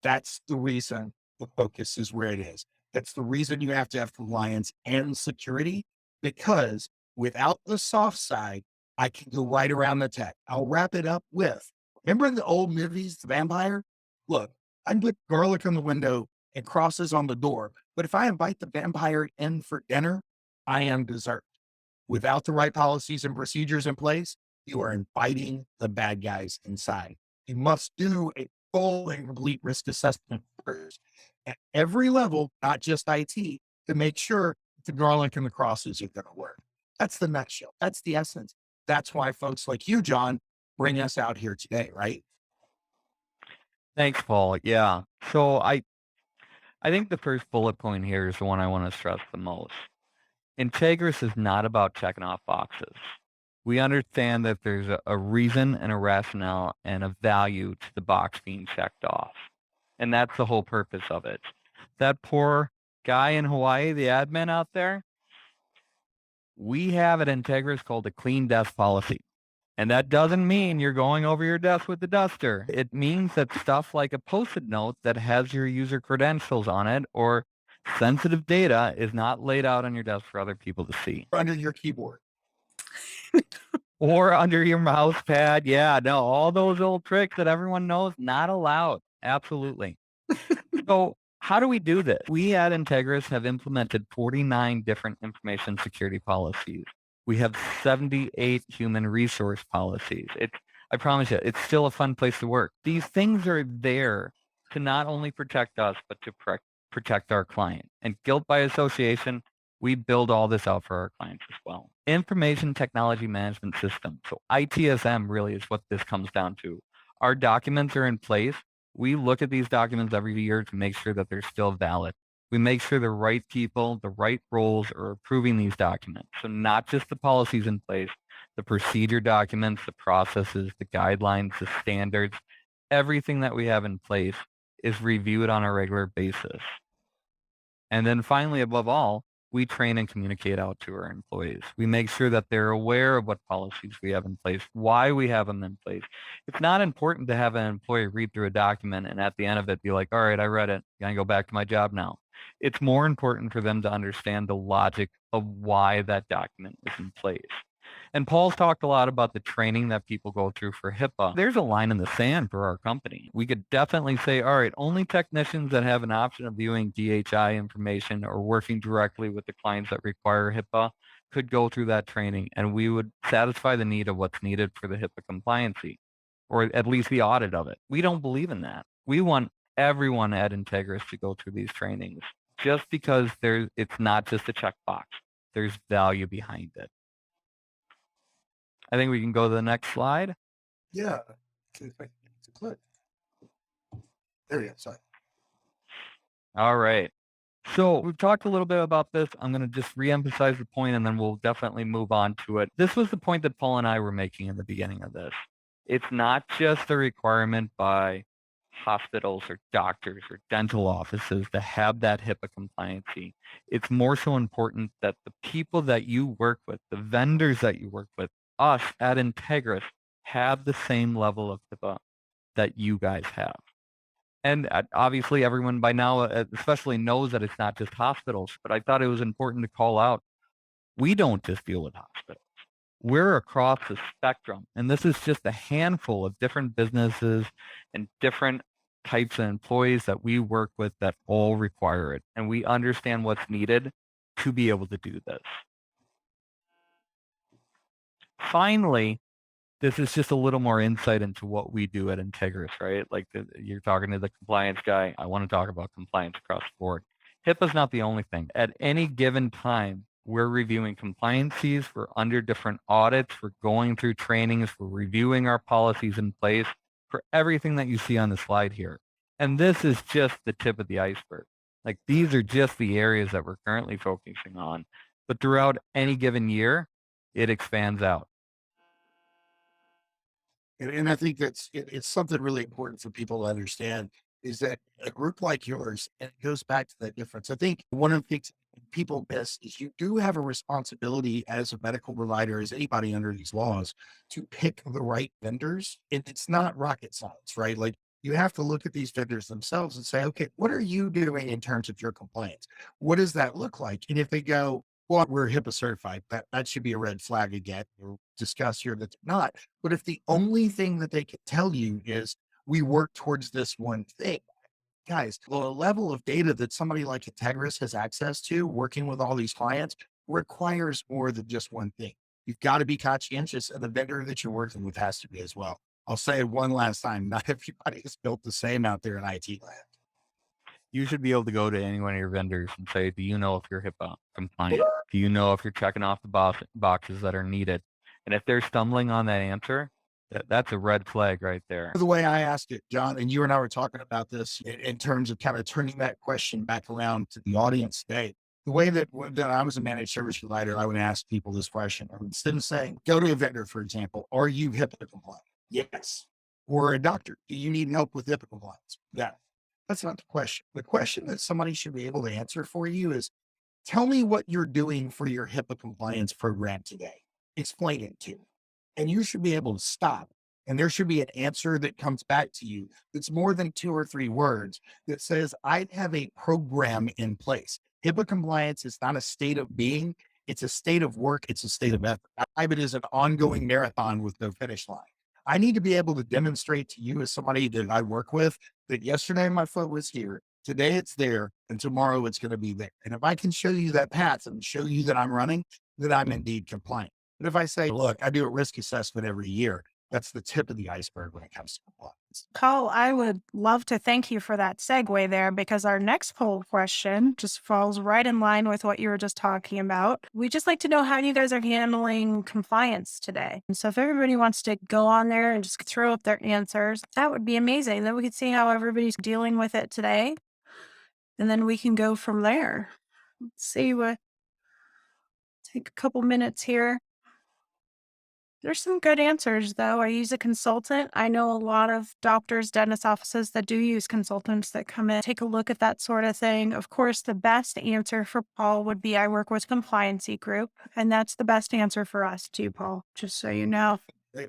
that's the reason the focus is where it is. That's the reason you have to have compliance and security, because without the soft side, I can go right around the tech. I'll wrap it up with, remember in the old movies, The Vampire? Look, I can put garlic on the window and crosses on the door, but if I invite the vampire in for dinner, I am dessert. Without the right policies and procedures in place, you are inviting the bad guys inside. You must do a full and complete risk assessment first at every level, not just IT, to make sure the garlic and the crosses are going to work. That's the nutshell. That's the essence. That's why folks like you, John, bring us out here today, right? Thanks, Paul. Yeah. So I think the first bullet point here is the one I want to stress the most. Integris is not about checking off boxes. We understand that there's a reason and a rationale and a value to the box being checked off. And that's the whole purpose of it. That poor guy in Hawaii, the admin out there, we have at Integris called a clean desk policy. And that doesn't mean you're going over your desk with the duster. It means that stuff like a Post-it note that has your user credentials on it or sensitive data is not laid out on your desk for other people to see. Under your keyboard. Or under your mouse pad. Yeah, no, all those old tricks that everyone knows, not allowed. Absolutely. So how do we do this? We at Integris have implemented 49 different information security policies. We have 78 human resource policies. I promise you, it's still a fun place to work. These things are there to not only protect us, but to protect our client. And guilt by association, we build all this out for our clients as well. Information technology management system. So ITSM really is what this comes down to. Our documents are in place. We look at these documents every year to make sure that they're still valid. We make sure the right people, the right roles are approving these documents. So not just the policies in place, the procedure documents, the processes, the guidelines, the standards, everything that we have in place is reviewed on a regular basis. And then finally, above all, we train and communicate out to our employees. We make sure that they're aware of what policies we have in place, why we have them in place. It's not important to have an employee read through a document and at the end of it be like, all right, I read it. Can I go back to my job now? It's more important for them to understand the logic of why that document is in place. And Paul's talked a lot about the training that people go through for HIPAA. There's a line in the sand for our company. We could definitely say, all right, only technicians that have an option of viewing DHI information or working directly with the clients that require HIPAA could go through that training, and we would satisfy the need of what's needed for the HIPAA compliancy, or at least the audit of it. We don't believe in that. We want everyone at Integris to go through these trainings just because it's not just a checkbox. There's value behind it. I think we can go to the next slide. Yeah. Click. There we go. Sorry. All right. So we've talked a little bit about this. I'm going to just reemphasize the point and then we'll definitely move on to it. This was the point that Paul and I were making in the beginning of this. It's not just a requirement by hospitals or doctors or dental offices to have that HIPAA compliancy. It's more so important that the people that you work with, the vendors that you work with, us at Integris, have the same level of HIPAA that you guys have. And obviously, everyone by now, especially knows that it's not just hospitals, but I thought it was important to call out, we don't just deal with hospitals. We're across the spectrum, and this is just a handful of different businesses and different types of employees that we work with that all require it, and we understand what's needed to be able to do this. Finally, this is just a little more insight into what we do at Integris, right? Like you're talking to the compliance guy. I want to talk about compliance across the board. HIPAA is not the only thing. At any given time, we're reviewing compliances. We're under different audits. We're going through trainings. We're reviewing our policies in place for everything that you see on the slide here. And this is just the tip of the iceberg. Like these are just the areas that we're currently focusing on. But throughout any given year, it expands out. And I think it's something really important for people to understand is that a group like yours, and it goes back to that difference. I think one of the things people miss is you do have a responsibility as a medical provider, as anybody under these laws, to pick the right vendors. And it's not rocket science, right? Like you have to look at these vendors themselves and say, okay, what are you doing in terms of your compliance? What does that look like? And if they go, well, we're HIPAA certified, that should be a red flag again. We'll discuss here that they're not. But if the only thing that they can tell you is we work towards this one thing, guys, the level of data that somebody like Integris has access to working with all these clients requires more than just one thing. You've got to be conscientious, and the vendor that you're working with has to be as well. I'll say it one last time. Not everybody is built the same out there in IT land. You should be able to go to any one of your vendors and say, do you know if you're HIPAA compliant? Do you know if you're checking off the boxes that are needed? And if they're stumbling on that answer, that's a red flag right there. The way I asked it, John, and you and I were talking about this in terms of kind of turning that question back around to the audience today. The way that I was a managed service provider, I would ask people this question. Instead of saying, go to a vendor, for example, are you HIPAA compliant? Yes. Or a doctor, do you need help with HIPAA compliance? Yeah. That's not the question. The question that somebody should be able to answer for you is, tell me what you're doing for your HIPAA compliance program today. Explain it to me. And you should be able to stop. And there should be an answer that comes back to you that's more than 2 or 3 words that says, I have a program in place. HIPAA compliance is not a state of being. It's a state of work. It's a state of effort. It is an ongoing marathon with no finish line. I need to be able to demonstrate to you as somebody that I work with that yesterday my foot was here, today it's there, and tomorrow it's going to be there. And if I can show you that path and show you that I'm running, that I'm indeed compliant. But if I say, look, I do a risk assessment every year, that's the tip of the iceberg when it comes to compliance. Carl, I would love to thank you for that segue there because our next poll question just falls right in line with what you were just talking about. We just like to know how you guys are handling compliance today. And so if everybody wants to go on there and just throw up their answers, that would be amazing. Then we could see how everybody's dealing with it today. And then we can go from there. Let's see what, take a couple minutes here. There's some good answers, though. I use a consultant. I know a lot of doctors, dentist offices that do use consultants that come in, take a look at that sort of thing. Of course, the best answer for Paul would be I work with Compliancy Group, and that's the best answer for us too, Paul, just so you know. I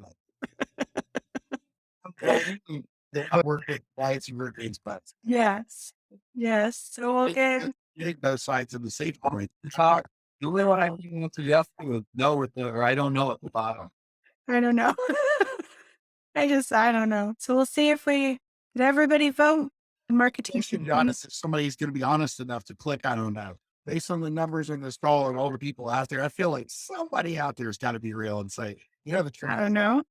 work with Compliancy Group, but Yes. Yes. So we'll get both sides of the safe point. The only one I want to suggest is no with the, or I don't know at the bottom. I don't know. I don't know. So we'll see if did everybody vote? Marketing. To be honest, if somebody's going to be honest enough to click, I don't know. Based on the numbers in this call and all the people out there, I feel like somebody out there has got to be real and say, you know, the truth. I don't know.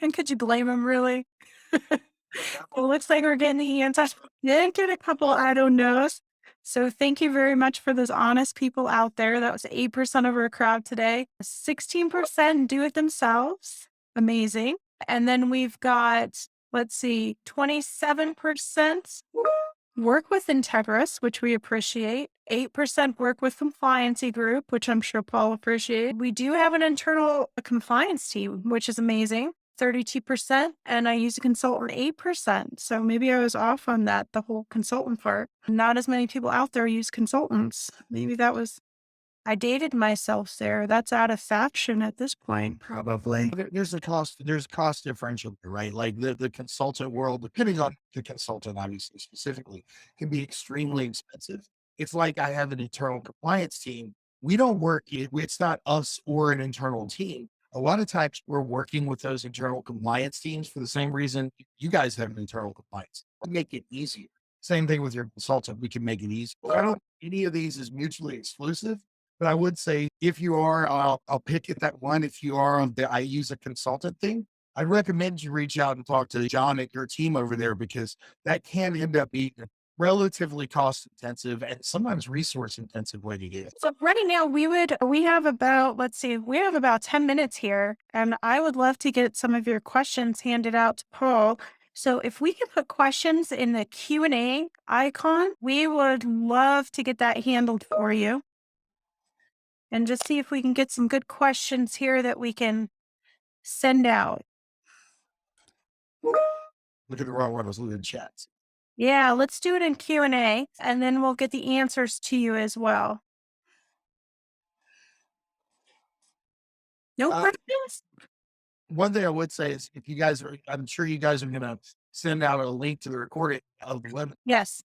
And could you blame them really? Well, looks like we're getting the answers. Didn't get a couple I don't knows. So thank you very much for those honest people out there. That was 8% of our crowd today. 16% do it themselves. Amazing. And then we've got, 27% work with Integris, which we appreciate. 8% work with Compliancy Group, which I'm sure Paul appreciated. We do have an internal compliance team, which is amazing. 32% and I use a consultant 8%. So maybe I was off on that, the whole consultant part. Not as many people out there use consultants. Maybe that was, I dated myself there. That's out of fashion at this point, probably. There's a cost differential, right? Like the consultant world, depending on the consultant, obviously specifically, can be extremely expensive. It's like I have an internal compliance team. We don't work, it's not us or an internal team. A lot of times we're working with those internal compliance teams for the same reason you guys have an internal compliance. We make it easier. Same thing with your consultant. We can make it easy. I don't, any of these is mutually exclusive. But I would say if you are, I'll pick at that one. If you are on the I use a consultant thing, I'd recommend you reach out and talk to John at your team over there because that can end up being a relatively cost intensive and sometimes resource intensive way to get it. So right now we have about, let's see, we have about 10 minutes here and I would love to get some of your questions handed out to Paul. So if we can put questions in the Q&A icon, we would love to get that handled for you and just see if we can get some good questions here that we can send out. Look at the wrong one. I was looking at chats. Yeah, let's do it in Q&A and then we'll get the answers to you as well. No Uh, questions? One thing I would say is if you guys are, I'm sure you guys are going to send out a link to the recording of the webinar. Yes.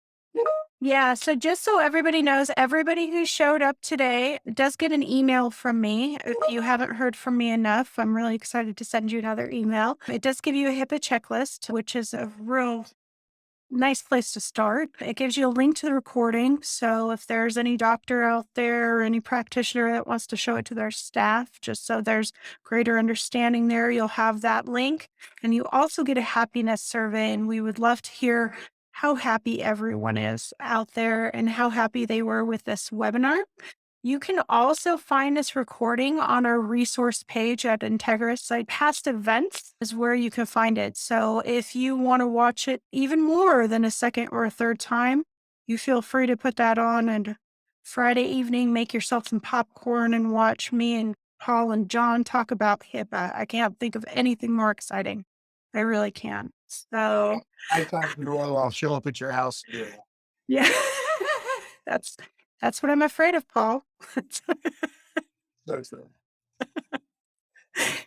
Yeah, so just so everybody knows, everybody who showed up today does get an email from me. If you haven't heard from me enough, I'm really excited to send you another email. It does give you a HIPAA checklist, which is a real nice place to start. It gives you a link to the recording. So if there's any doctor out there or any practitioner that wants to show it to their staff, just so there's greater understanding there, you'll have that link. And you also get a happiness survey. And we would love to hear how happy everyone is out there and how happy they were with this webinar. You can also find this recording on our resource page at Integris site. Past events is where you can find it. So if you want to watch it even more than a second or a third time, you feel free to put that on and Friday evening, make yourself some popcorn and watch me and Paul and John talk about HIPAA. I can't think of anything more exciting. I really can. So I thought, well, I'll show up at your house. Yeah. yeah, that's that's what I'm afraid of, Paul. So.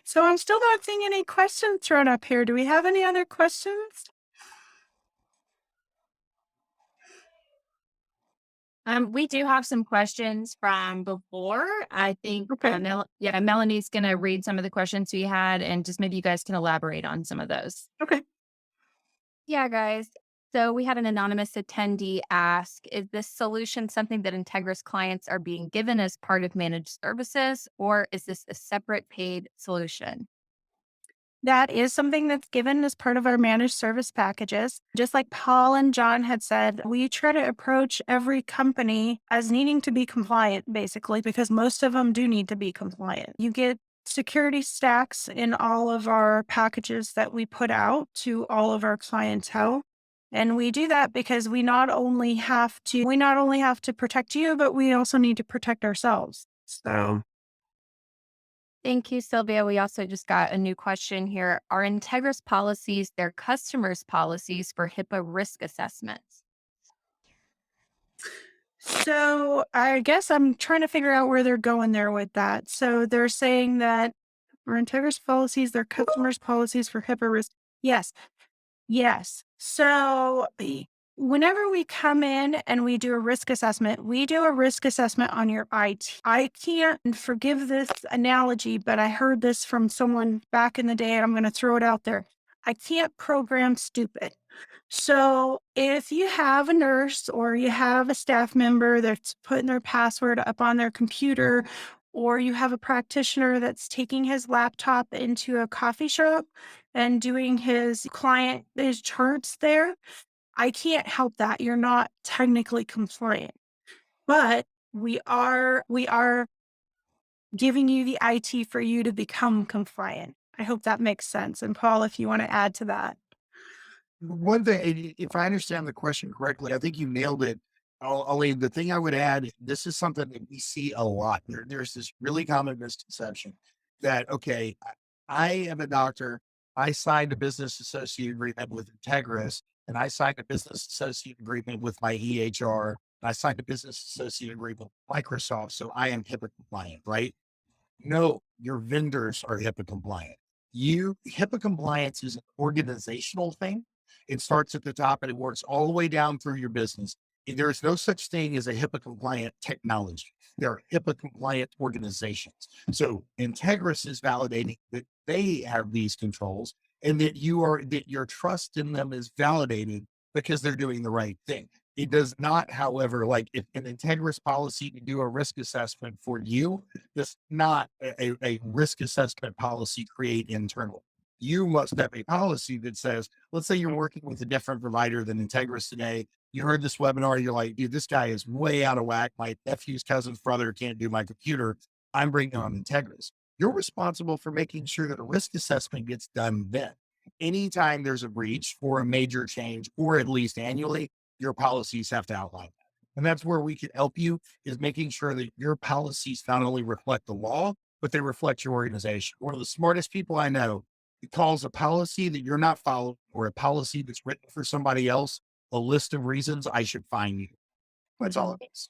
So I'm still not seeing any questions thrown up here. Do we have any other questions? We do have some questions from before. I think, Okay. Melanie's going to read some of the questions we had and just maybe you guys can elaborate on some of those. Okay. Yeah, guys. So we had an anonymous attendee ask, is this solution something that Integris clients are being given as part of managed services, or is this a separate paid solution? That is something that's given as part of our managed service packages. Just like Paul and John had said, we try to approach every company as needing to be compliant, basically, because most of them do need to be compliant. You get security stacks in all of our packages that we put out to all of our clientele. And we do that because we not only have to protect you, but we also need to protect ourselves. So Thank you, Sylvia. We also just got a new question here. Are Integris policies their customers' policies for HIPAA risk assessments? So I guess I'm trying to figure out where they're going there with that. So they're saying that for Integris policies, their customers' policies for HIPAA risk. Yes. Yes. So whenever we come in and we do a risk assessment, we do a risk assessment on your IT. I can't forgive this analogy, but I heard this from someone back in the day. And I'm going to throw it out there. I can't program stupid. So if you have a nurse or you have a staff member that's putting their password up on their computer, or you have a practitioner that's taking his laptop into a coffee shop and doing his charts there, I can't help that. You're not technically compliant, but we are giving you the IT for you to become compliant. I hope that makes sense. And Paul, if you want to add to that. One thing, if I understand the question correctly, I think you nailed it. I'll leave the thing I would add. This is something that we see a lot. There's this really common misconception that, okay, I am a doctor. I signed a business associate agreement with Integris, and I signed a business associate agreement with my EHR, and I signed a business associate agreement with Microsoft. So I am HIPAA compliant, right? No, your vendors are HIPAA compliant. HIPAA compliance is an organizational thing. It starts at the top and it works all the way down through your business. And there is no such thing as a HIPAA compliant technology. There are HIPAA compliant organizations. So Integris is validating that they have these controls and that your trust in them is validated because they're doing the right thing. It does not, however, like if an Integris policy can do a risk assessment for you, does not a risk assessment policy create internal. You must have a policy that says, let's say you're working with a different provider than Integris today. You heard this webinar, you're like, dude, this guy is way out of whack. My nephew's cousin's brother can't do my computer. I'm bringing on Integris. You're responsible for making sure that a risk assessment gets done then. Anytime there's a breach or a major change, or at least annually, your policies have to outline that. And that's where we can help you, is making sure that your policies not only reflect the law, but they reflect your organization. One of the smartest people I know, he calls a policy that you're not following or a policy that's written for somebody else a list of reasons I should fine you. That's all it is.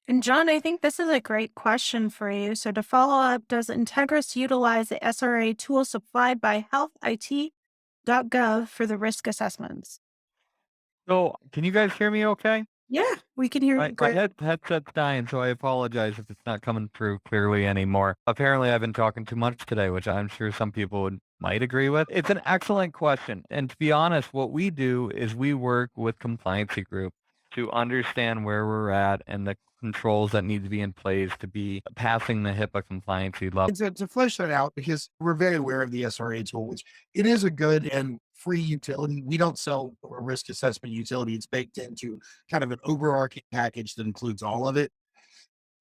And John, I think this is a great question for you. So to follow up, does Integris utilize the SRA tool supplied by healthit.gov for the risk assessments? So can you guys hear me okay? Yeah, we can hear you My great. headset's dying, so I apologize if it's not coming through clearly anymore. Apparently, I've been talking too much today, which I'm sure some people might agree with. It's an excellent question. And to be honest, what we do is we work with Compliancy Group to understand where we're at and the controls that need to be in place to be passing the HIPAA compliancy level. To flesh that out, because we're very aware of the SRA tool, which it is a good and free utility. We don't sell a risk assessment utility. It's baked into kind of an overarching package that includes all of it.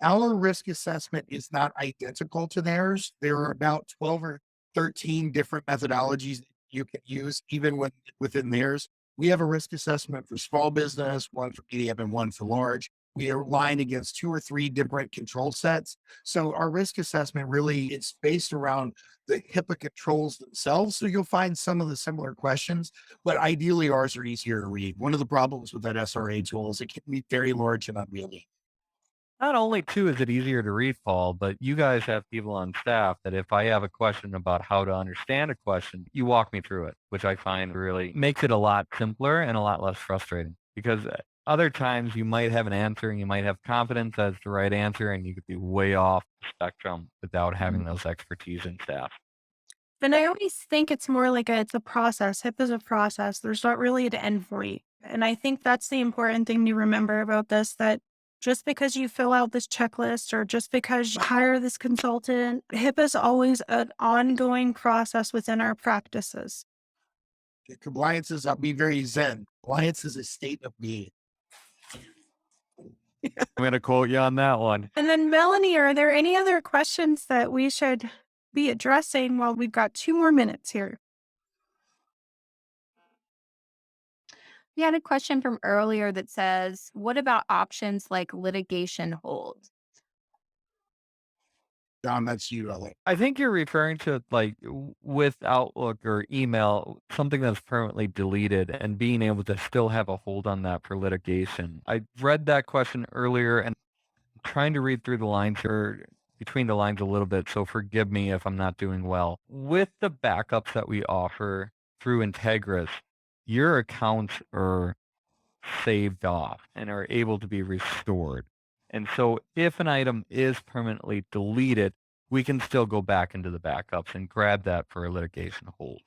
Our risk assessment is not identical to theirs. There are about 12 or 13 different methodologies that you can use, even within theirs. We have a risk assessment for small business, one for medium, and one for large. We are aligned against 2 or 3 different control sets. So our risk assessment really is based around the HIPAA controls themselves. So you'll find some of the similar questions, but ideally ours are easier to read. One of the problems with that SRA tool is it can be very large and unwieldy. Not only too is it easier to read, Paul, but you guys have people on staff that if I have a question about how to understand a question, you walk me through it, which I find really makes it a lot simpler and a lot less frustrating. Because other times you might have an answer and you might have confidence as the right answer and you could be way off the spectrum without having those expertise in staff. And I always think it's more like it's a process. HIP is a process. There's not really an end point. And I think that's the important thing to remember about this, that just because you fill out this checklist or just because you hire this consultant, HIP is always an ongoing process within our practices. Compliance is, I'll be very zen. Compliance is a state of being. I'm going to quote you on that one. And then Melanie, are there any other questions that we should be addressing while we've got 2 more minutes here? We had a question from earlier that says, what about options like litigation hold? John, that's you, Ellie. I think you're referring to like with Outlook or email, something that's permanently deleted and being able to still have a hold on that for litigation. I read that question earlier and I'm trying to read through the lines here, between the lines a little bit, so forgive me if I'm not doing well. With the backups that we offer through Integris, your accounts are saved off and are able to be restored. And so if an item is permanently deleted, we can still go back into the backups and grab that for a litigation hold.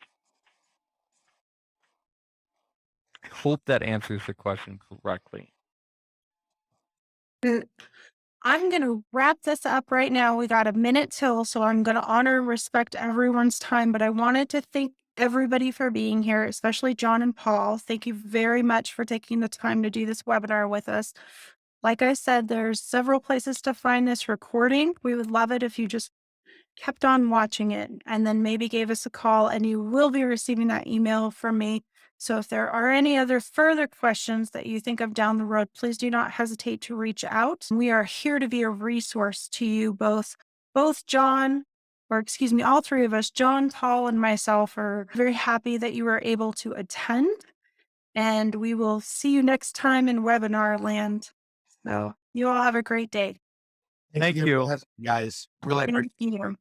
I hope that answers the question correctly. I'm going to wrap this up right now. We got a minute till, so I'm going to honor and respect everyone's time, but I wanted to thank everybody for being here, especially John and Paul. Thank you very much for taking the time to do this webinar with us. Like I said, there's several places to find this recording. We would love it if you just kept on watching it and then maybe gave us a call, and you will be receiving that email from me. So if there are any other further questions that you think of down the road, please do not hesitate to reach out. We are here to be a resource to you, both John, or excuse me, all three of us, John, Paul, and myself, are very happy that you were able to attend. And we will see you next time in webinar land. So you all have a great day. Thank you. Guys. Really Thank you.